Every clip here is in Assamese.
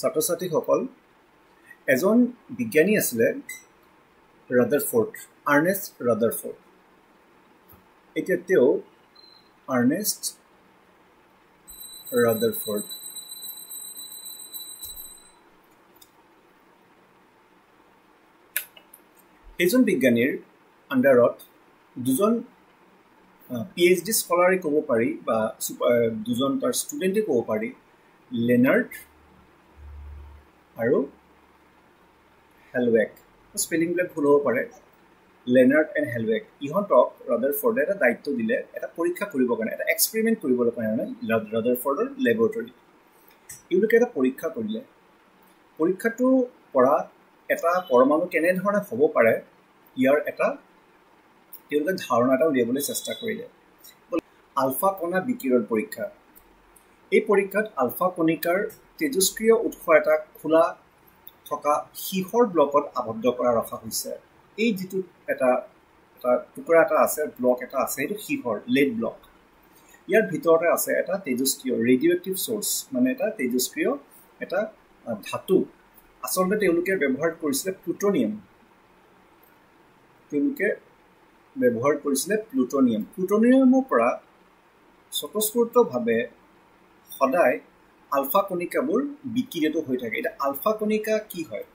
ছাত্ৰ-ছাত্ৰীসকল এজন বিজ্ঞানী আছিলে ৰাদাৰফোৰ্ড আৰ্নেষ্ট ৰাদাৰফোৰ্ড এতিয়া তেওঁ আৰ্নেষ্ট ৰাদাৰফোৰ্ড এইজন বিজ্ঞানীৰ আণ্ডাৰত দুজন PhD স্কলাৰে ক'ব পাৰি বা দুজন তাৰ ষ্টুডেণ্টে ক'ব পাৰি লেনাৰ্ড আৰু হেলৱেক স্পেলিংবিলাক ভুল হ'ব পাৰে লেনাৰ্ড এণ্ড হেলৱেক ইহঁতক ৰাদাৰফোৰ্ডে এটা দায়িত্ব দিলে এটা পৰীক্ষা কৰিবৰ কাৰণে এটা এক্সপেৰিমেণ্ট কৰিবলৈ কাৰণে ৰাদাৰফোৰ্ডৰ লেবৰেটৰীত এওঁলোকে এটা পৰীক্ষা কৰিলে পৰীক্ষাটোৰ পৰা এটা পৰমাণু কেনেধৰণে হ'ব পাৰে ইয়াৰ এটা তেওঁলোকে ধাৰণা এটা উলিয়াবলৈ চেষ্টা কৰিলে আলফা কণা বিকিৰণ পৰীক্ষা এই পৰীক্ষাত আলফা কণিকাৰ তেজস্ক্ৰিয় উৎস এটা খোলা থকা শিহৰ ব্লকত আবদ্ধ কৰা ৰখা হৈছে এই যিটো এটা টুকুৰা এটা আছে ব্লক এটা আছে সেইটো শিহৰ লেড ব্লক ইয়াৰ ভিতৰতে আছে এটা তেজস্ক্ৰিয় ৰেডিঅ' এক্টিভ চ'ৰ্চ মানে এটা তেজস্ক্ৰিয় এটা ধাতু আচলতে তেওঁলোকে ব্যৱহাৰ কৰিছিলে প্লুটনিয়ামৰ পৰা স্বতঃস্ফূৰ্তভাৱে সদায় আলফা কণিকাবোৰ বিকিৰিত হৈ থাকে এতিয়া আলফা কণিকা কি হয়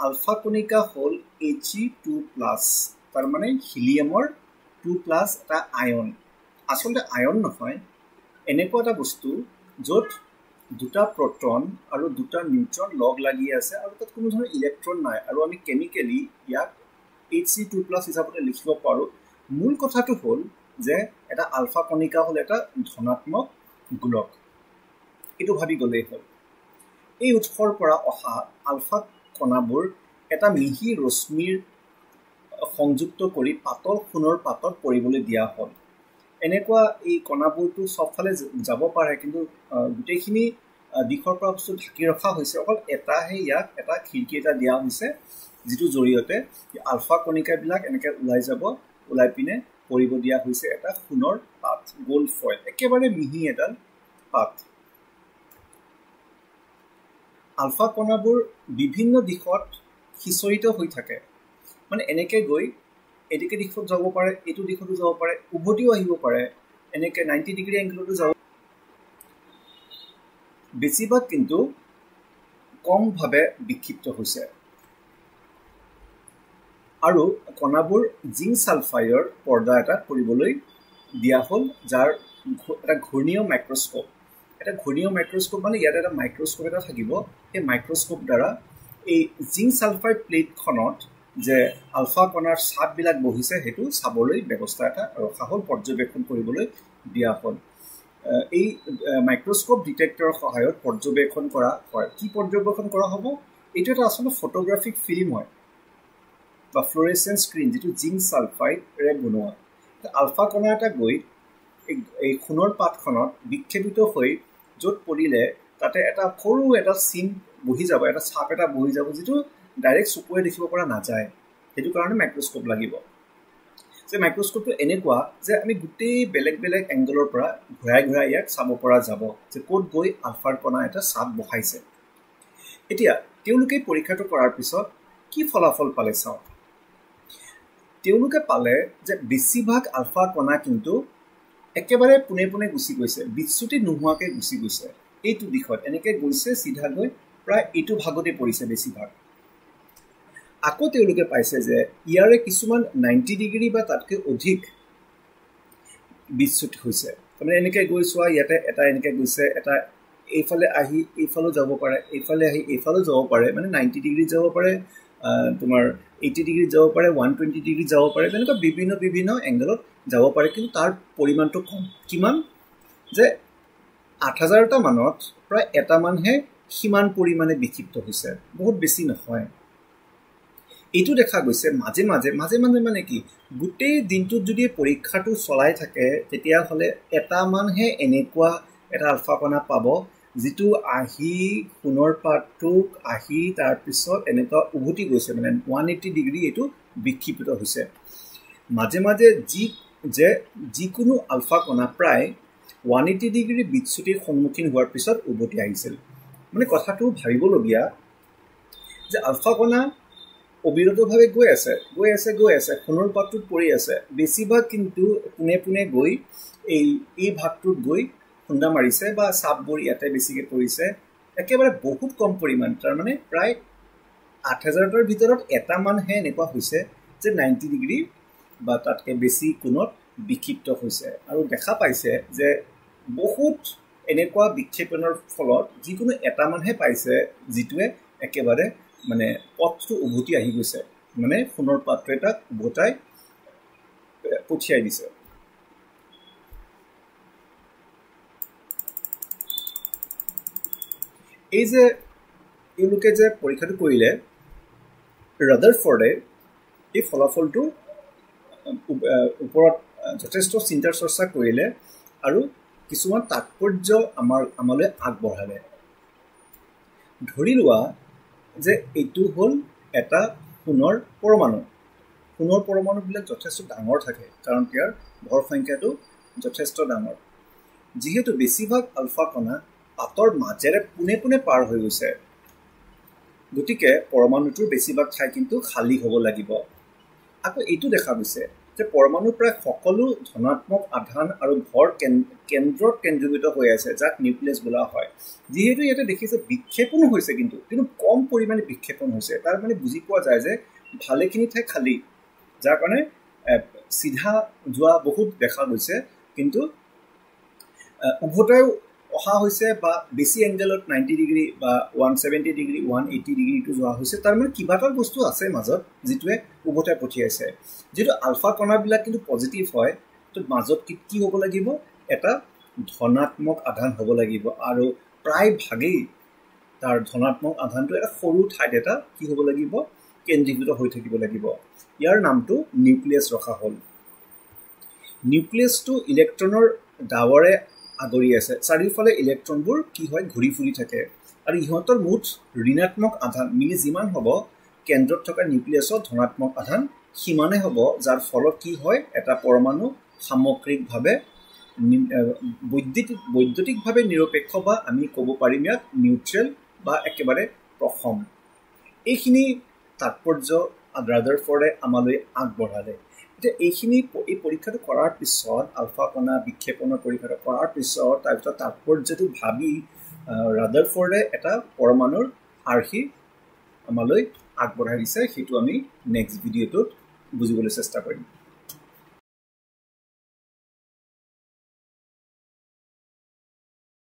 আলফা কণিকা হ'ল He2+ তাৰমানে হিলিয়ামৰ 2+ এটা আয়ন আচলতে আয়ন নহয় এনেকুৱা এটা বস্তু য'ত দুটা প্ৰটন আৰু দুটা নিউট্ৰন লগ লাগি আছে আৰু তাত কোনো ধৰণৰ ইলেক্ট্ৰন নাই আৰু আমি কেমিকেলি ইয়াক Hc2+ হিচাপে লিখিব পাৰোঁ মূল কথাটো হ'ল যে এটা আলফা কণিকা হ'ল এটা ধনাত্মক গোলক এইটো ভাবি গ'লেই হ'ল এই উৎসৰ পৰা অহা আলফা কণাবোৰ এটা মিহি ৰশ্মিৰ সংযুক্ত কৰি পাতল সোণৰ পাতত পৰিবলৈ দিয়া হ'ল এনেকুৱা এই কণাবোৰটো চবফালে যাব পাৰে কিন্তু গোটেইখিনি দিশৰ পৰা বস্তু ঢাকি ৰখা হৈছে অকল এটাহে ইয়াক এটা খিৰিকী এটা দিয়া হৈছে যিটো জৰিয়তে আলফা কণিকাবিলাক এনেকৈ ওলাই পিনে পৰিব দিয়া হৈছে এটা সোণৰ পাত গোল্ড ফয়েল একেবাৰে মিহি এডাল পাত আলফা কণাবোৰ বিভিন্ন দিশত সিঁচৰিত হৈ থাকে মানে এনেকৈ গৈ এদিকে দিশত যাব পাৰে এইটো দিশতো যাব পাৰে উভতিও আহিব পাৰে এনেকৈ 90 ডিগ্ৰী এংগলতো যাব বেছিভাগ কিন্তু কমভাৱে বিক্ষিপ্ত হৈছে আৰু কণাবোৰ জিংক ছালফাইডৰ পৰ্দা এটা কৰিবলৈ দিয়া হ'ল যাৰ এটা ঘূৰ্ণীয় মাইক্ৰস্কোপ মানে ইয়াত এটা মাইক্ৰস্কোপ এটা থাকিব সেই মাইক্ৰস্কোপ দ্বাৰা এই জিংক ছালফাইড প্লেটখনত যে আলফা কণাৰ চাপবিলাক বহিছে সেইটো চাবলৈ ব্যৱস্থা এটা ৰখা হ'ল পৰ্যবেক্ষণ কৰিবলৈ দিয়া হ'ল এই মাইক্ৰস্কোপ ডিটেক্টৰৰ সহায়ত পৰ্যবেক্ষণ কৰা হয় কি পৰ্যবেক্ষণ কৰা হ'ব এইটো এটা আচলতে ফটোগ্ৰাফিক ফিল্ম হয় বা ফ্লুৰেচেন্স স্ক্ৰীন যিটো জিংক ছালফাইডৰে বনোৱা আলফা কণা এটা গৈ এই সোণৰ পাতখনত বিক্ষেপিত হৈ য'ত পৰিলে তাতে এটা সৰু এটা চিন বহি যাব এটা চাপ এটা বহি যাব যিটো ডাইৰেক্ট চকুৰে দেখিব পৰা নাযায় সেইটো কাৰণে মাইক্ৰস্কোপ লাগিব যে মাইক্ৰস্কোপটো এনেকুৱা যে আমি গোটেই বেলেগ বেলেগ এংগলৰ পৰা ঘূৰাই ইয়াক চাব পৰা যাব যে ক'ত গৈ আলফাৰ কণা এটা চাপ বহাইছে এতিয়া তেওঁলোকে পৰীক্ষাটো কৰাৰ পিছত কি ফলাফল পালে চাওক তেওঁলোকে পালে যে বেছিভাগ আলফা কণা কিন্তু একেবাৰে পোনে পোনে গুচি গৈছে বিচ্যুতি নোহোৱাকৈ গুচি গৈছে এইটো দিশত এনেকৈ গৈছে চিধা গৈ প্ৰায় এইটো ভাগতে পৰিছে বেছিভাগ আকৌ তেওঁলোকে পাইছে যে ইয়াৰে কিছুমান 90 ডিগ্ৰী বা তাতকৈ অধিক বিচ্যুতি হৈছে তাৰমানে এনেকৈ গৈ চোৱা ইয়াতে এটা এনেকৈ গৈছে এটা এইফালে আহি এইফালেও যাব পাৰে এইফালে আহি এইফালেও যাব পাৰে মানে 90 ডিগ্ৰী যাব পাৰে তোমাৰ 80 ডিগ্ৰী যাব পাৰে 120 ডিগ্ৰী যাব পাৰে তেনেকুৱা বিভিন্ন এংগলত যাব পাৰে কিন্তু তাৰ পৰিমাণটো কম কিমান যে 8000টা মানত প্ৰায় এটা মানহে সিমান পৰিমাণে বিক্ষিপ্ত হৈছে বহুত বেছি নহয় এইটো দেখা গৈছে মাজে মানে কি গোটেই দিনটোত যদি পৰীক্ষাটো চলাই থাকে তেতিয়াহ'লে এটা মানহে এনেকুৱা এটা আলফা কণা পাব যিটো আহি সোণৰ পাতটোক আহি তাৰপিছত এনেকুৱা উভতি গৈছে মানে 180 ডিগ্ৰী এইটো বিক্ষিপ্ত হৈছে মাজে যিকোনো আলফা কণা প্ৰায় 180 ডিগ্ৰী বিচ্যুতিৰ সন্মুখীন হোৱাৰ পিছত উভতি আহিছিল মানে কথাটো ভাবিবলগীয়া যে আলফা কণা অবিৰতভাৱে গৈ আছে সোণৰ পাতটোত পৰি আছে বেছিভাগ কিন্তু পোনে পোনে গৈ এই ভাগটোত গৈ খুন্দা মাৰিছে বা চাপবোৰ ইয়াতে বেছিকৈ পৰিছে একেবাৰে বহুত কম পৰিমাণ তাৰমানে প্ৰায় ৮,০০০টাৰ ভিতৰত এটা মানহে এনেকুৱা হৈছে যে 90 ডিগ্ৰী বা তাতকৈ বেছি কোণত বিক্ষিপ্ত হৈছে আৰু দেখা পাইছে যে বহুত এনেকুৱা বিক্ষেপণৰ ফলত যিকোনো এটা মানহে পাইছে যিটোৱে একেবাৰে মানে পথটো উভতি আহি গৈছে মানে সোণৰ পাত্ৰ এটাক উভতাই পঠিয়াই দিছে এই যে এওঁলোকে যে পৰীক্ষাটো কৰিলে ৰাদাৰফৰ্ডে এই ফলাফলটো ওপৰত যথেষ্ট চিন্তা চৰ্চা কৰিলে আৰু কিছুমান তাৎপৰ্য আমালৈ আগবঢ়ালে ধৰি লোৱা যে এইটো হ'ল এটা সোণৰ পৰমাণুবিলাক যথেষ্ট ডাঙৰ থাকে কাৰণ ইয়াৰ ভৰ সংখ্যাটো যথেষ্ট ডাঙৰ যিহেতু বেছিভাগ আলফা কণা পাতৰ মাজেৰে পোনে পোনে পাৰ হৈ গৈছে গতিকে পৰমাণুটোৰ বেছিভাগ ঠাই কিন্তু খালী হ'ব লাগিব আকৌ এইটো দেখা গৈছে যে পৰমাণুৰ প্ৰায় সকলো ধনাত্মক আধান আৰু ভৰ কেন্দ্ৰত কেন্দ্ৰীভূত হৈ আছে যাক নিউক্লিয়াছ বোলা হয় যিহেতু ইয়াতে দেখিছে বিক্ষেপণ হৈছে কিন্তু কম পৰিমাণে বিক্ষেপণ হৈছে তাৰ মানে বুজি পোৱা যায় যে ভালেখিনি ঠাই খালী যাৰ কাৰণে চিধা যোৱা বহুত দেখা গৈছে কিন্তু উভতাই অহা হৈছে বা বেছি এংগেলত 90 ডিগ্ৰী বা 170 ডিগ্ৰী 180 ডিগ্ৰীটো যোৱা হৈছে তাৰ মানে কিবা এটা বস্তু আছে মাজত যিটোৱে উভতাই পঠিয়াইছে যিটো আলফা কণাবিলাক কিন্তু পজিটিভ হয় তো মাজত কি হ'ব লাগিব এটা ধনাত্মক আধান হ'ব লাগিব আৰু প্ৰায় ভাগেই তাৰ ধনাত্মক আধানটো এটা সৰু ঠাইত এটা কি হ'ব লাগিব কেন্দ্ৰীভূত হৈ থাকিব লাগিব ইয়াৰ নামটো নিউক্লিয়াছ ৰখা হ'ল নিউক্লিয়াছটো ইলেক্ট্ৰনৰ ডাৱৰে আগৰি আছে চাৰিওফালে ইলেক্ট্ৰনবোৰ কি হয় ঘূৰি ফুৰি থাকে আৰু ইহঁতৰ মুঠ ঋণাত্মক আধান মিলি যিমান হ'ব কেন্দ্ৰত থকা নিউক্লিয়াছত ধনাত্মক আধান সিমানে হ'ব যাৰ ফলত কি হয় এটা পৰমাণু সামগ্ৰিকভাৱে বৈদ্যুতিকভাৱে নিৰপেক্ষ বা আমি ক'ব পাৰিম ইয়াক নিউট্ৰেল বা একেবাৰে প্ৰসম এইখিনি তাৎপৰ্য ৰাদাৰফৰ্ডে আমালৈ আগবঢ়ালে এতিয়া এই পৰীক্ষাটো কৰাৰ পিছত আলফা কণা বিক্ষেপণৰ পৰীক্ষাটো কৰাৰ পিছত তাৰপিছত তাৎপৰ্যটো ভাবি ৰাদাৰফৰ্ডে এটা পৰমাণুৰ আৰ্হি আমালৈ আগবঢ়াই দিছে সেইটো আমি নেক্সট ভিডিঅ'টোত বুজিবলৈ চেষ্টা কৰিম